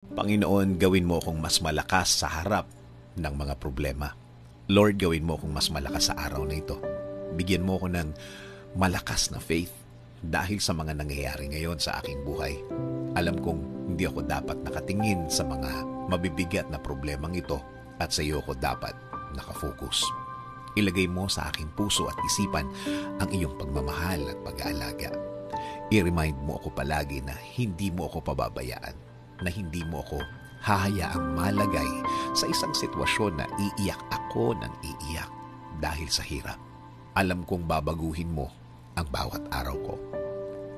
Panginoon, gawin mo akong mas malakas sa harap ng mga problema. Lord, gawin mo akong mas malakas sa araw na ito. Bigyan mo ako ng malakas na faith dahil sa mga nangyayari ngayon sa aking buhay. Alam kong hindi ako dapat nakatingin sa mga mabibigat na problemang ito at sa iyo ako dapat nakafocus. Ilagay mo sa aking puso at isipan ang iyong pagmamahal at pag-aalaga. I-remind mo ako palagi na hindi mo ako pababayaan, na hindi mo ako hahayaang malagay sa isang sitwasyon na iiyak ako ng iiyak dahil sa hirap. Alam kong babaguhin mo ang bawat araw ko.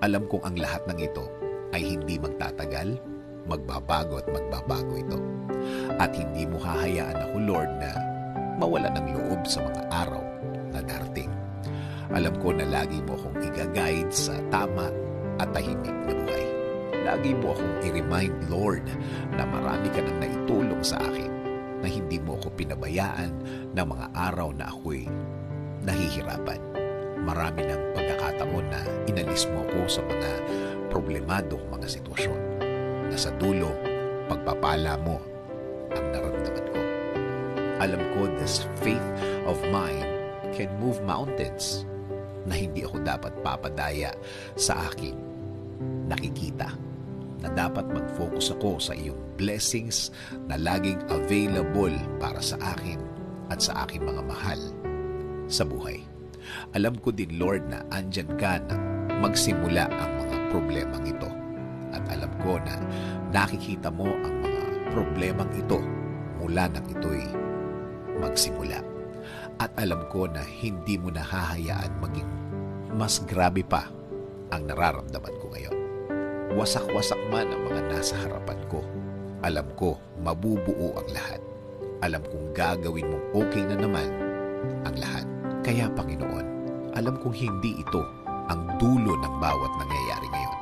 Alam kong ang lahat ng ito ay hindi magtatagal, magbabago at magbabago ito. At hindi mo hahayaan ako, Lord, na mawala ng loob sa mga araw na darating. Alam ko na lagi mo akong i-guide sa tama at tahimik na buhay. Lagi mo akong i-remind, Lord, na marami ka nang naitulong sa akin, na hindi mo ako pinabayaan ng mga araw na ako'y nahihirapan. Marami ng pagkakataon na inalis mo ako sa mga problemadong mga sitwasyon, na sa dulo, pagpapala mo ang naramdaman ko. Alam ko this faith of mine can move mountains, na hindi ako dapat papadaya sa aking nakikita, na dapat mag-focus ako sa iyong blessings na laging available para sa akin at sa aking mga mahal sa buhay. Alam ko din, Lord, na andyan ka na magsimula ang mga problemang ito. At alam ko na nakikita mo ang mga problemang ito mula nang ito'y magsimula. At alam ko na hindi mo nahahayaan maging mas grabe pa ang nararamdaman ko ngayon. Wasak-wasak man ang mga nasa harapan ko, alam ko mabubuo ang lahat. Alam kong gagawin mong okay na naman ang lahat. Kaya, Panginoon, alam kong hindi ito ang dulo ng bawat nangyayari ngayon.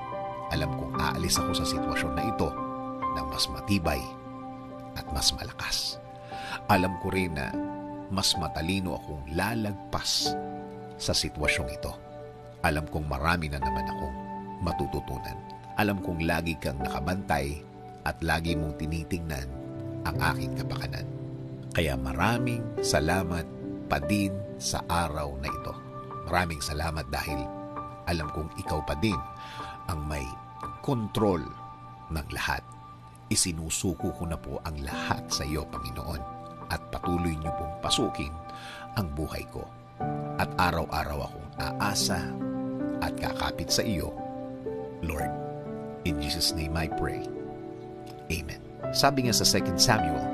Alam kong aalis ako sa sitwasyon na ito na mas matibay at mas malakas. Alam ko rin na mas matalino akong lalagpas sa sitwasyong ito. Alam kong marami na naman akong matututunan. Alam kong lagi kang nakabantay at lagi mong tinitingnan ang aking kapakanan. Kaya maraming salamat pa din sa araw na ito. Maraming salamat dahil alam kong ikaw pa din ang may kontrol ng lahat. Isinusuko ko na po ang lahat sa iyo, Panginoon, at patuloy niyo pong pasukin ang buhay ko. At araw-araw akong aasa at kakapit sa iyo, Lord. In Jesus' name I pray. Amen. Sabi nga sa 2 Samuel